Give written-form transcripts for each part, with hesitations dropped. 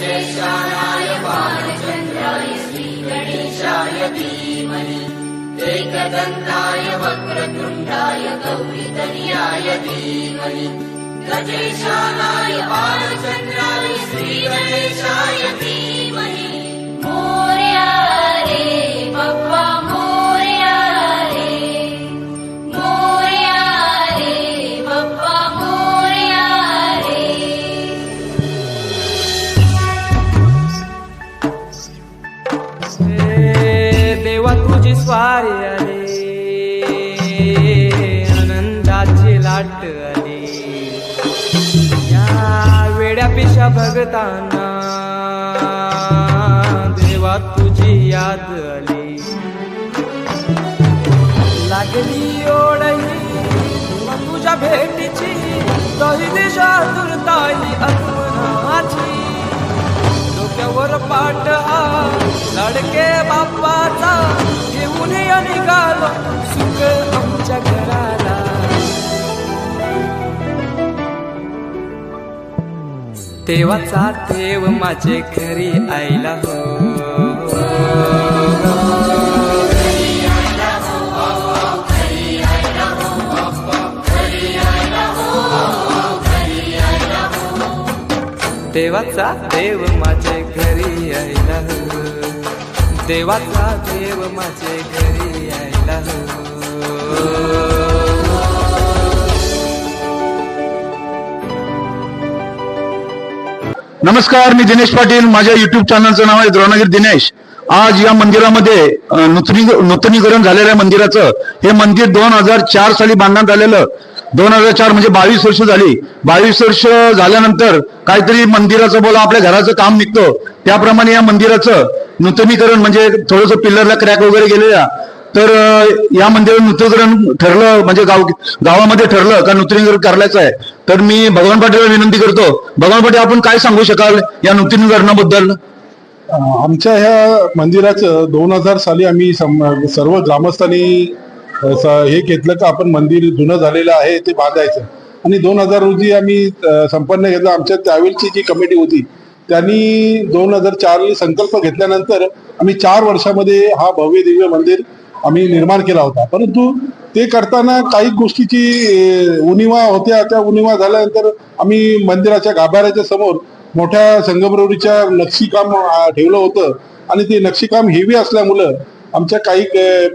गजेशानाय बालचन्द्राय श्रीगणेशाय धीमहि एकदन्ताय वक्रतुण्डाय गौरीतनयाय धीमहि गजेशानाय बालचन्द्राय श्रीगणेशाय धीमहि मोरया रे बाप्पा मोरया रे बाप्पा मोरया रे। देवा तुझी स्वारी आली आनंदाची लाट आली या वेड्या पिशा भगतांना देवा तुझी याद आली लागली ओढही तुझ्या भेटीची तरी दिशा दुर्ताई आत्मनाची डोक्यावर पाट लडके बाप्पाचा घेऊन निघालो सुख आमच्या घराला देवाचा देव माझे घरी आईला हो देवाचा देव माझे घरी यायला हो देवाचा देव माझे घरी यायला हो। नमस्कार, मी दिनेश पाटील. माझ्या युट्यूब चॅनलचं नाव आहे द्रोणगिरी दिनेश. आज या मंदिरामध्ये नूतनीकरण झालेल्या मंदिराचं हे मंदिर 2004 साली बांधण्यात आलेलं. 2004 म्हणजे 22 वर्ष झाली. 22 वर्ष झाल्यानंतर काहीतरी मंदिराचं बोला आपल्या घराचं काम निघतं, त्याप्रमाणे या मंदिराचं नूतनीकरण म्हणजे थोडंसं पिल्लरला क्रॅक वगैरे गेलेल्या, तर या मंदिराचं नूतनीकरण ठरलं म्हणजे गावामध्ये ठरलं का नूतनीकरण करायचं आहे. तर मी भगवान पाटीलला विनंती करतो. भगवान पाटील, आपण काय सांगू शकाल या नूतनीकरणाबद्दल? आमच्या ह्या मंदिराचं 2000 साली आम्ही सर्व ग्रामस्थांनी हे घेतलं का आपण मंदिर जुनं झालेलं आहे ते बांधायचं, आणि 2000 रोजी आम्ही संपन्न केलं. आमच्या त्यावेळची जी कमिटी होती त्यांनी 2004 संकल्प घेतल्यानंतर आम्ही 4 वर्षामध्ये हा भव्य दिव्य मंदिर आम्ही निर्माण केला होता. परंतु ते करताना काही गोष्टीची उणिवा होत्या. त्या उणिवा झाल्यानंतर आम्ही मंदिराच्या गाभाऱ्याच्या समोर मोठ्या संगमरवरीच्या नक्षीकाम ठेवलं होतं, आणि ते नक्षीकाम हेवी असल्यामुळं आमच्या काही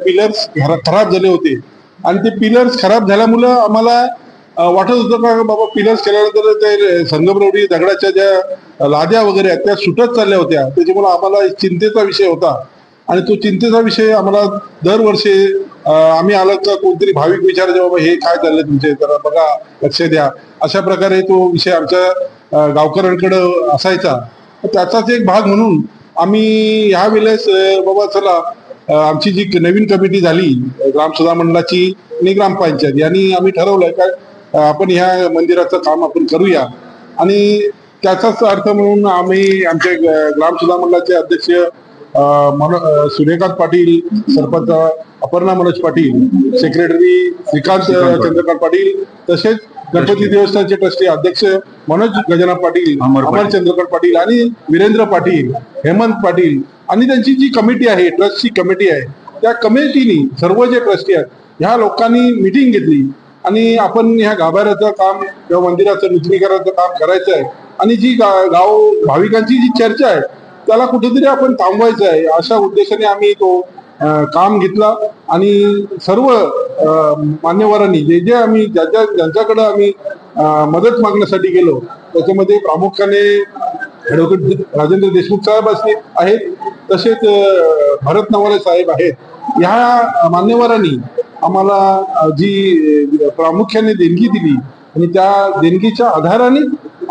पिलर्स खराब झाले होते, आणि ते पिलर्स खराब झाल्यामुळं आम्हाला वाटत होतं का बाबा पिलर्स केल्यानंतर ते संगमरवरी दगडाच्या ज्या लाद्या वगैरे आहेत त्या सुटत चालल्या होत्या. त्याच्यामुळे आम्हाला चिंतेचा विषय होता, आणि तो चिंतेचा विषय आम्हाला दरवर्षी आम्ही आलो तर कोणतरी भाविक विचारायचे, बाबा हे काय चाललंय तुमचे, जरा बघा, लक्ष द्या. अशा प्रकारे तो विषय आमच्या गावकऱ्यांकडे असायचा. त्याचाच एक भाग म्हणून आम्ही ह्या वेळेस बाबा चला, आमची जी नवीन कमिटी झाली ग्रामसभा मंडळाची आणि ग्रामपंचायत यांनी आम्ही ठरवलंय का आपण ह्या मंदिराचं काम आपण करूया, आणि त्याचाच अर्थ म्हणून आम्ही आमचे ग्रामसभा मंडळाचे अध्यक्ष सूर्यकांत पाटील, सरपंच अपर्णा मनोज पाटील, सेक्रेटरी श्रीकांत चंद्रकांत पाटील, तसेच गणपती देवस्थानचे ट्रस्टी अध्यक्ष मनोज गजानन पाटील, अमर चंद्रकांत पाटील आणि वीरेंद्र पाटील, हेमंत पाटील, आणि त्यांची जी कमिटी आहे, ट्रस्टची कमिटी आहे, त्या कमिटीनी सर्व जे ट्रस्टी आहेत ह्या लोकांनी मिटिंग घेतली, आणि आपण ह्या गाभाऱ्याचं काम किंवा मंदिराचं नूतनीकरणाचं काम करायचं आहे, आणि जी गाव भाविकांची जी चर्चा आहे त्याला कुठेतरी आपण थांबवायचं आहे, अशा उद्देशाने आम्ही तो काम घेतला. आणि सर्व मान्यवरांनी जे जे आम्ही ज्यांच्याकडे आम्ही मदत मागण्यासाठी गेलो त्याच्यामध्ये प्रामुख्याने ॲडव्होकेट राजेंद्र देशमुख साहेब आहेत, तसेच भरत नवाले साहेब आहेत. ह्या मान्यवरांनी आम्हाला जी प्रामुख्याने देणगी दिली, आणि त्या देणगीच्या आधाराने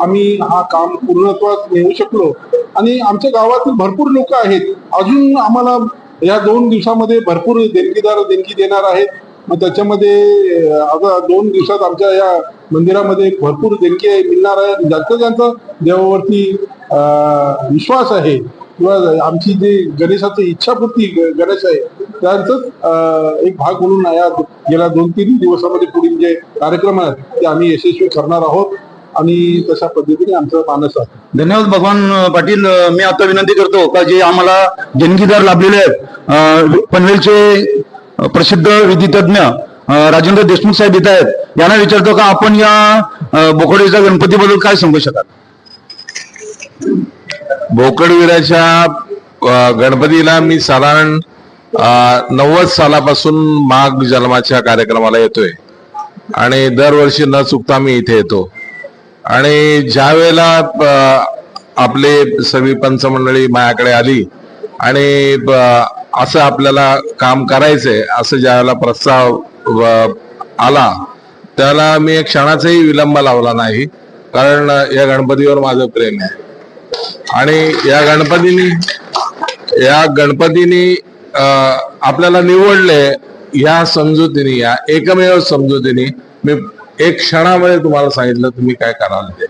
आम्ही हा काम पूर्णत्वास नेऊ शकलो. आणि आमच्या गावातील भरपूर लोक आहेत, अजून आम्हाला या 2 दिवसामध्ये भरपूर देणगीदार देणगी देणार आहेत. मग त्याच्यामध्ये आता 2 दिवसात आमच्या या मंदिरामध्ये भरपूर देणगी मिळणार आहे. ज्यांचा देवावरती विश्वास आहे किंवा आमची जी गणेशाची इच्छापूर्ती गणेश आहे त्यांचाच एक भाग म्हणून या गेल्या 2-3 दिवसामध्ये पुढील जे कार्यक्रम आहेत ते आम्ही यशस्वी करणार आहोत. आणि तशा पद्धतीने आमचं मानस आहे. धन्यवाद भगवान पाटील. मी आता विनंती करतो का जे आम्हाला देणगीदार लाभलेले आहेत, पनवेलचे प्रसिद्ध विधितज्ञ राजेंद्र देशमुख साहेब इथे आहेत, यांना विचारतो का आपण या बोकडीच्या गणपतीबद्दल काय सांगू शकाल? बोकडवीराच्या गणपतीला मी साधारण 90 सालापासून माघ जन्माच्या कार्यक्रमाला येतोय आणि दरवर्षी न चुकता मी इथे येतो. आणि ज्या वेळेला आपले सगळी पंचमंडळी माझ्याकडे आली आणि असं आपल्याला काम करायचंय असं ज्या वेळेला प्रस्ताव आला त्याला मी एक क्षणाचाही विलंब लावला नाही, कारण या गणपतीवर माझं प्रेम आहे. आणि या गणपतीने आपल्याला निवडले या समजुतीने, या एकमेव समजुतीने मी एक क्षणामध्ये तुम्हाला सांगितलं तुम्ही काय कराल ते.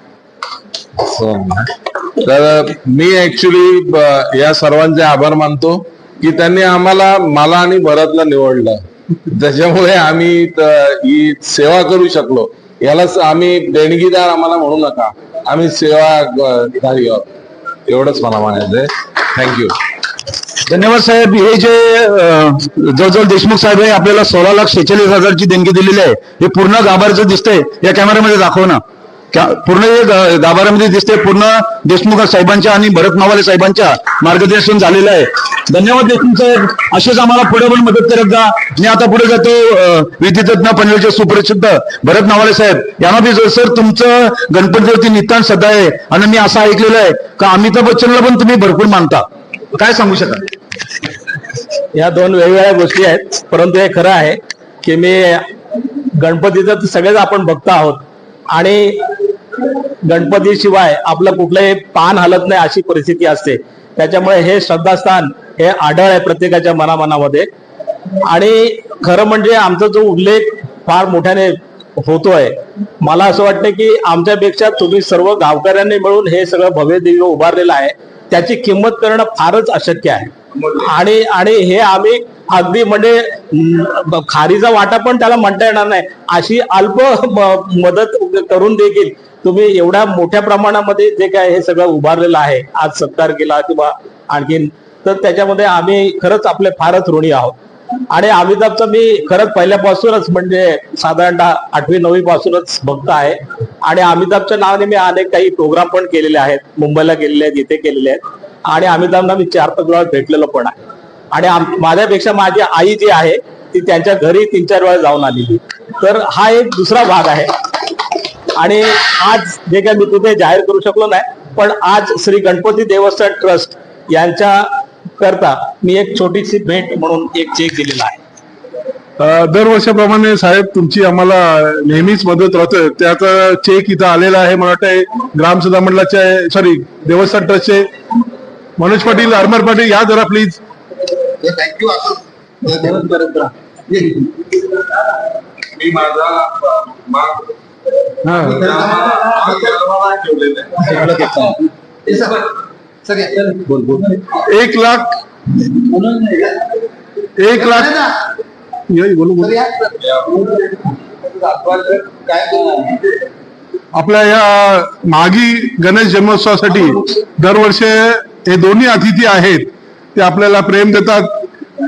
तर मी ऍक्च्युली या सर्वांचे आभार मानतो की त्यांनी मला आणि भरतला निवडलं, त्याच्यामुळे आम्ही ही सेवा करू शकलो. यालाच आम्ही देणगीदार आम्हाला म्हणू नका, आम्ही सेवाधारी आहोत, एवढंच मला म्हणायचंय. थँक्यू. धन्यवाद साहेब. हे जे जवळजवळ देशमुख साहेब हे आपल्याला 16,46,000ची देणगी दिलेली आहे, हे पूर्ण गाभाऱ्याचं दिसतंय. या कॅमेऱ्यामध्ये दाखव ना. पूर्ण हे गाभाऱ्यामध्ये दिसते, पूर्ण देशमुख साहेबांच्या आणि भरत नवाले साहेबांच्या मार्गदर्शन झालेलं आहे. धन्यवाद देशमुख साहेब. असेच आम्हाला पुढे पण मदत करत जा. मी आता पुढे जातो विधितज्ञ पनवेलचे सुप्रसिद्ध भरत नवाले साहेब यांना बी सर तुमचं गणपतीवरती नितांत श्रद्धा आहे आणि मी असं ऐकलेलं आहे का अमिताभ बच्चनला पण तुम्ही भरपूर मानता, काय सांगू शकाल? या दोन वेगवेगळ्या गोष्टी आहेत, परंतु हे खरं आहे की मी गणपतीचं सगळेच आपण भक्त आहोत आणि गणपतीशिवाय आपलं कुठलंही पान हलत नाही अशी परिस्थिती असते. त्याच्यामुळे हे श्रद्धास्थान हे आढळ आहे प्रत्येकाच्या मनामध्ये. आणि खरं म्हणजे आमचा जो उल्लेख फार मोठ्याने होतोय, मला असं वाटतं की आमच्यापेक्षा तुम्ही सर्व गावकऱ्यांनी मिळून हे सगळं भव्य दिव्य उभारलेलं आहे, त्याची किंमत करणं फारच अशक्य आहे. आणि हे आम्ही अगदी म्हणजे खारीचा वाटा पण त्याला म्हणता येणार नाही अशी अल्प मदत करून देखील तुम्ही एवढ्या मोठ्या प्रमाणामध्ये जे काय हे सगळं उभारलेलं आहे, आज सत्कार केला किंवा आणखीन, तर त्याच्यामध्ये आम्ही खरंच आपले फारच ऋणी आहोत. आणि अमिताभचं मी खरंच पहिल्यापासूनच म्हणजे साधारणतः 8वी-9वी पासूनच भक्त आहे. आणि अमिताभच्या नावाने मी अनेक काही प्रोग्राम पण केलेले आहेत, मुंबईला गेलेले आहेत, इथे केलेले आहेत. आणि अमिताभला मी 4-5 वेळा भेटलेलो पण आहे. आणि माझ्यापेक्षा माझी आई जी आहे ती त्यांच्या घरी 3-4 वेळा जाऊन आलेली. तर हा एक दुसरा भाग आहे. आणि आज जे काही मी तिथे जाहीर करू शकलो नाही, पण आज श्री गणपती देवस्थान ट्रस्ट यांच्या करता मी एक छोटीशी भेट म्हणून एक चेक दिलेला आहे. दरवर्षाप्रमाणे साहेब तुमची आम्हाला नेहमीच मदत राहते. त्याचा चेक इथं आलेला आहे. मला वाटतं ग्रामसभा मंडळाचे देवस्थान ट्रस्टचे मनोज पाटील, अरमर पाटील, या जरा प्लीज. थँक्यू. मी एक लाख आपल्या या माघी गणेश जन्मोत्सवासाठी दरवर्षी हे दोन्ही अतिथी आहेत ते आपल्याला प्रेम देतात.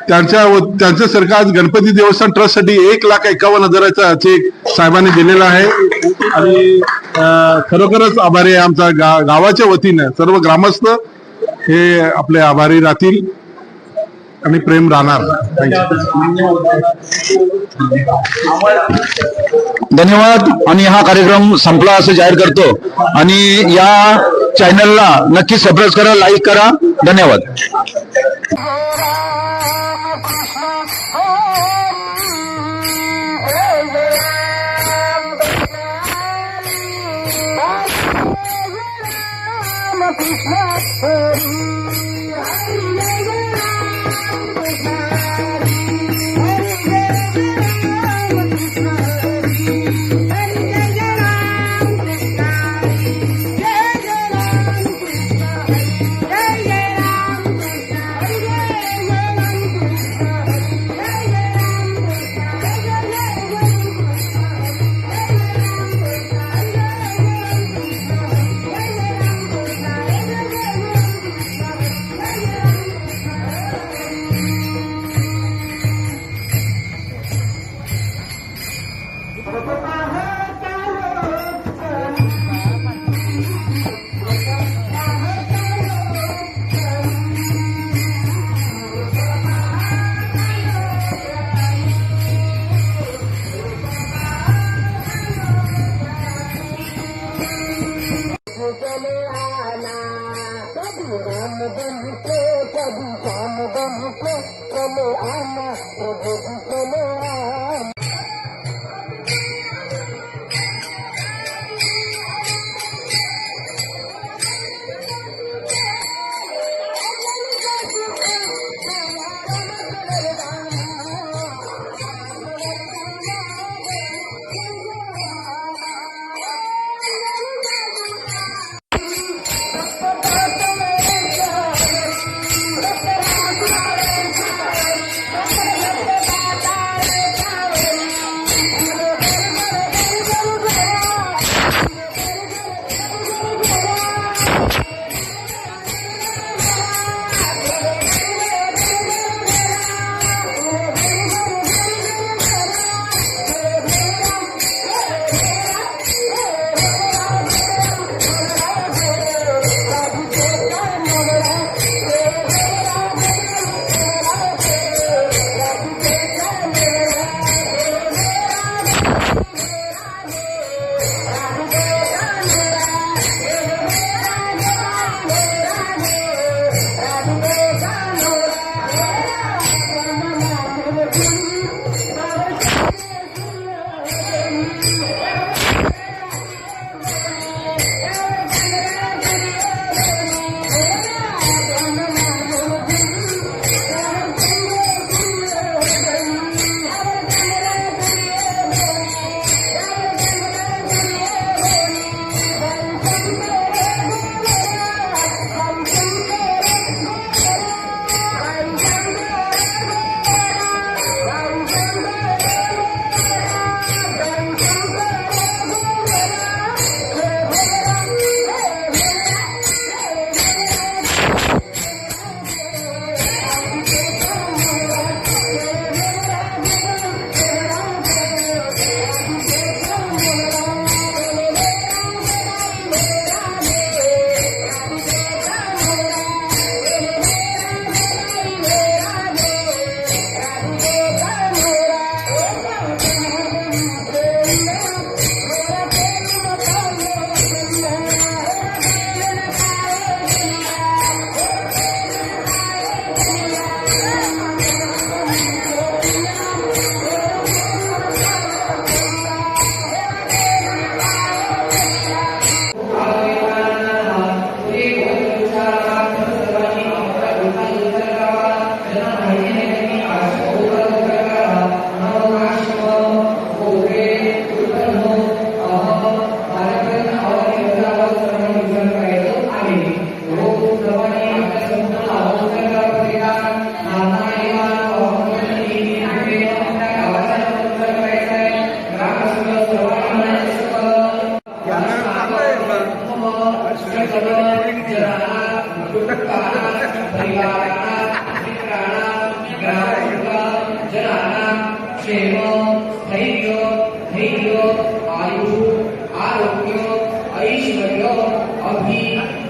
त्यांचं सरकार गणपती देवस्थान ट्रस्टसाठी 1,51,000चा चेक साहेबांनी दिलेला आहे. आणि खरोखरच आभारी आहे. आमच्या गावाच्या वतीने सर्व ग्रामस्थ हे आपले आभारी राहतील आणि प्रेम राहणार. धन्यवाद. आणि हा कार्यक्रम संपला असं जाहीर करतो. आणि या चॅनलला नक्की सबस्क्राईब करा, लाईक करा. धन्यवाद. जय जय राम कृष्ण हरी जय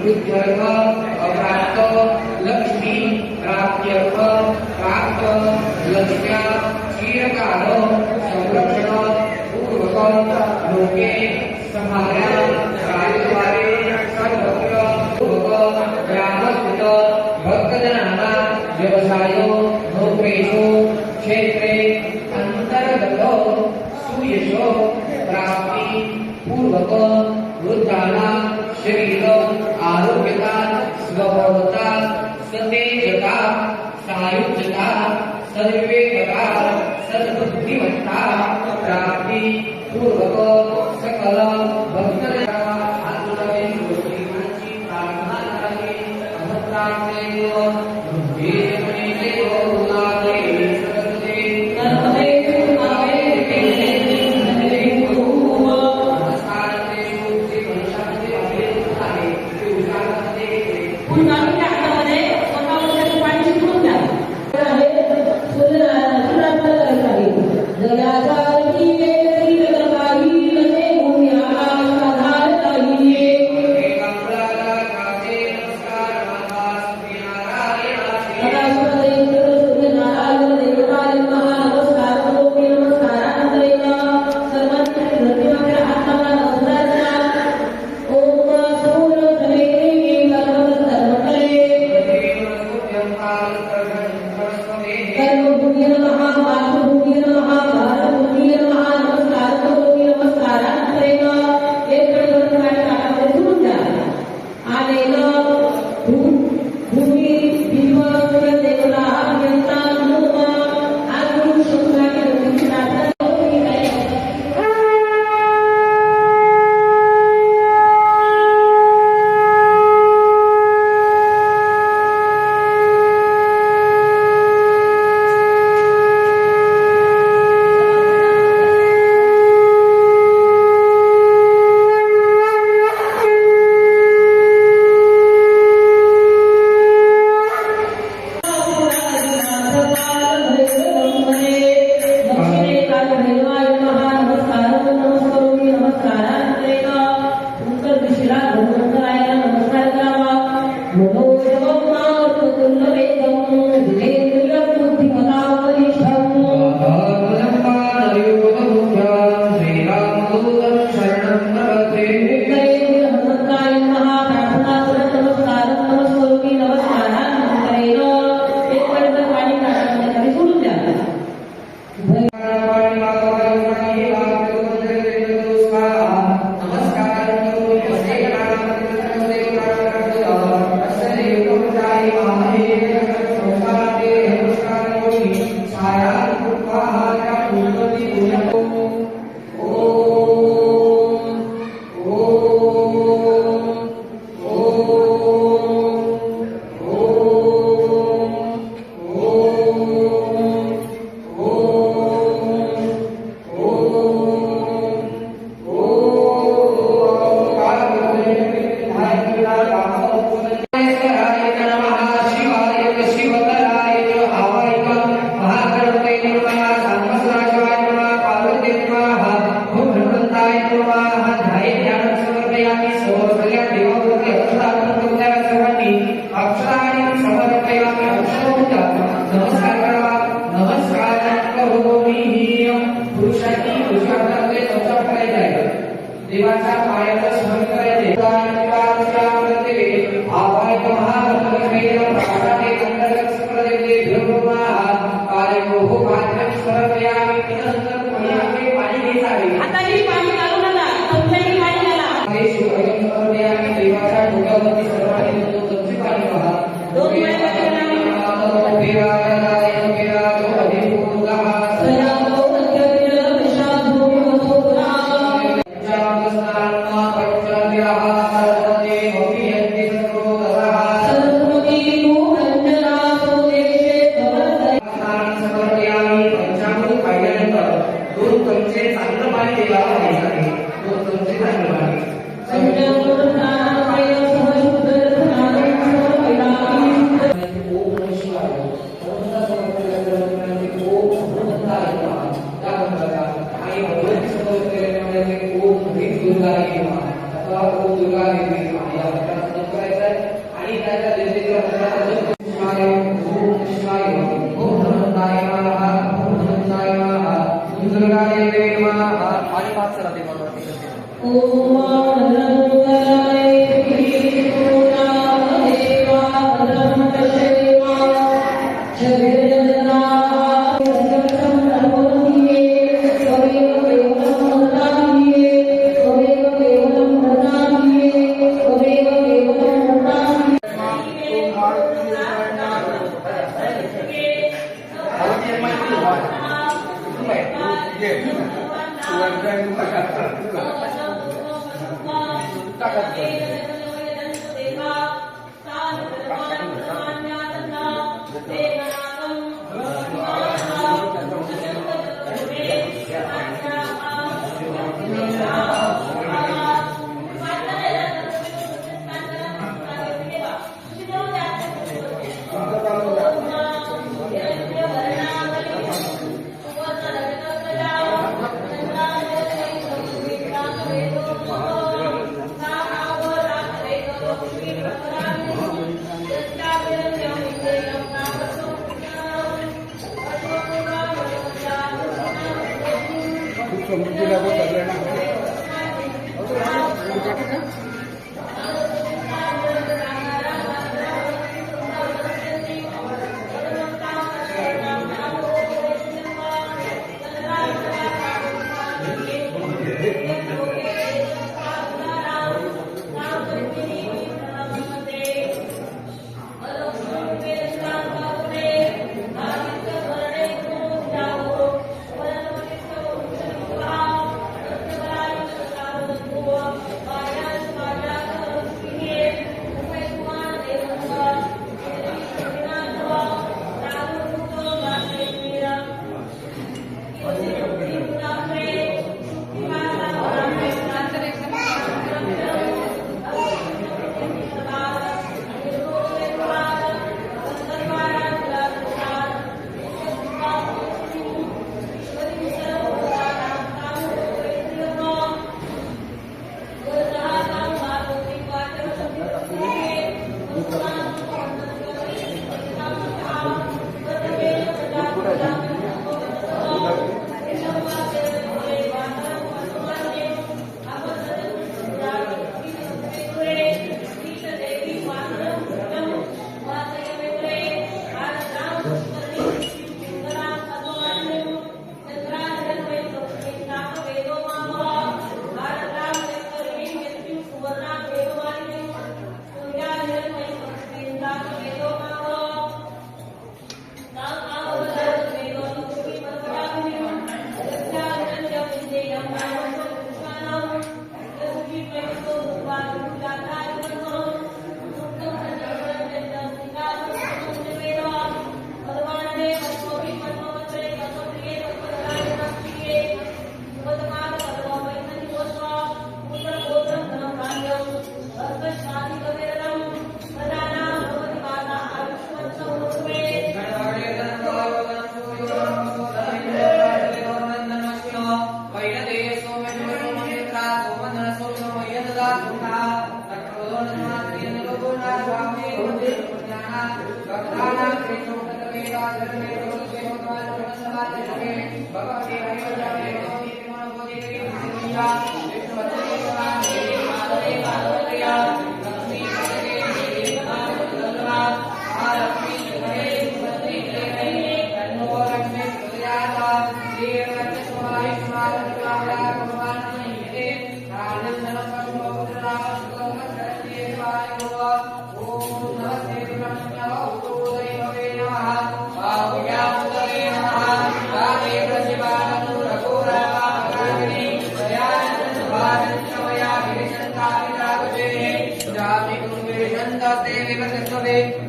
वृद्ध्यर्थ अप्राप्त लक्ष्मी प्राप्त्यर्थ प्राप्त लक्ष्म्या चिरकाल संरक्षण पूर्वक लोके समार्या कार्यद्वारे सर्वत्र पूर्वक ग्रामस्थित भक्तजनाना व्यवसायो नौकरेषु क्षेत्रे अंतर्गतो सुयशो प्राप्ति पूर्वक वृद्धाना शरीर आरोग्यता स्वभावता सतेजता सायुज्यता सद्विवेकता सद्बुद्धिमत्ता प्राप्ति पूर्वक सकल भक्तजना आत्मने गोष्टींची प्रार्थना करावी अहंकारेव बुद्धेमनेव उदारे सदते नमते तुमावे नमते तुमा नमस्कारते शुद्धि वंशाते आहे ते उदारते पुन्हा हातामध्ये स्वतःमध्ये पाणी ठेवून द्या कर्मभूमिये नमः मातृभूमिये नमः भारतभूमिये नमः नमस्कार करोमि नमस्कारांतरेण एक परिवर्तनाच्या काळामध्ये सुरू झाला आणि भूमी भीम देवला अभियंता नमः आगुण शंकराच्या देवीची प्रार्थना देवाच्या पायाचं स्मरण करायचे आवाय महागणपती प्रकाशाने अंतर्गत सकल देवते भीमरूपा कार्य हो कार्य स्मरयामि तदनंतर पुण्याचे पाणी घ्यावे आता ही पाणी घालू नका तुमच्याही पाणी घाला हे शिवयम स्मरयामि देवाच्या डोक्यावरती सर्वांनी तुमचे पाणी वाहा दोन वेळा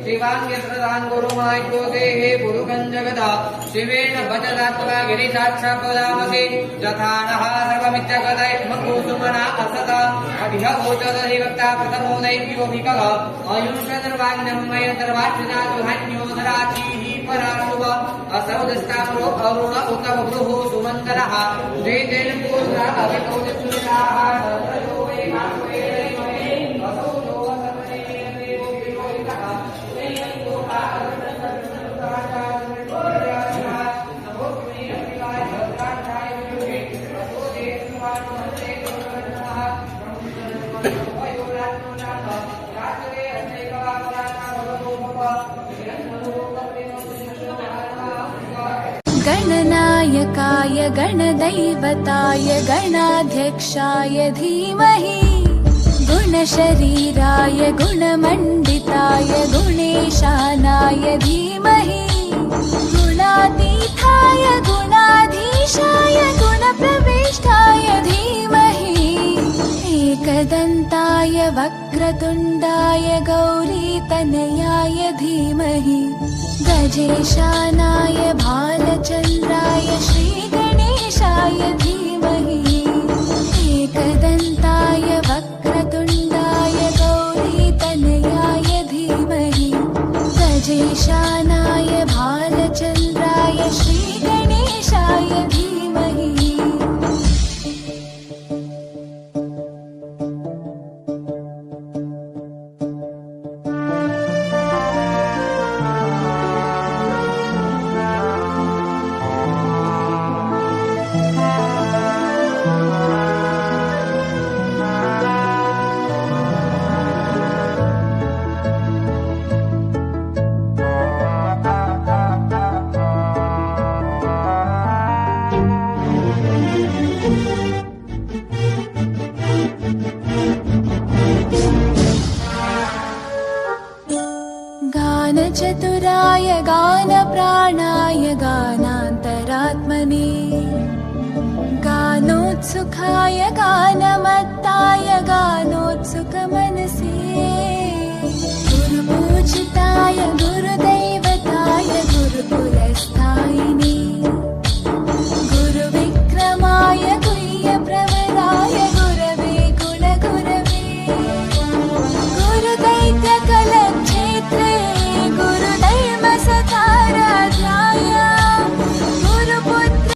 शिवांग्यप्रधान गुरुमाय्योते हे पुरुषं जगदा शिवेन भजदात्वा गिरिशाक्षपदामसि यथा नः सर्वमित्यगदैर्मकुसुमना असता अभिहवोचदधिवक्ता प्रथमो दैव्योऽभिकः आयुष्यदर्वाग्नमयदर्वाच्युतादुहन्योदराचीः पराशुभ असौ दस्ताम्रो अरुण उत बभ्रुः सुमन्तरः जे तेन पूर्णा अभिकौतिसूर्याः नरयो वेगात्वेरैमहे असौ गणनायकाय गणदैवताय गणाध्यक्षाय धीमहि गुणशरीराय गुणमण्डिताय गुणेशानाय धीमहि गुणातीताय गुणाधीशाय गुणप्रविष्टाय धीमहि एकदन्ताय वक्रतुण्डाय गौरीतनयाय धीमहि गजेशानाय भालचन्द्राय श्रीगणेशाय धीमहि एकदन्ताय वक्रतुण्डाय गौरीतनयाय धीमहि गजेशानाय भालचन्द्राय श्रीगणेशाय धीमहि गानचतुराय गानप्राणाय गानान्तरात्मने गानोत्सुकाय गानमत्ताय गानोत्सुकमनसे गुरुपूजिताय गुरुदैवताय गुरुकुलस्थायिने गुरुविक्रमाय गुह्यप्रवराय गुरवे गुणगुरवे गुरुदैत्यकलक्षेत्रे गुरुधर्मसकाराध्याय गुरुपुत्र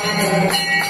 नमः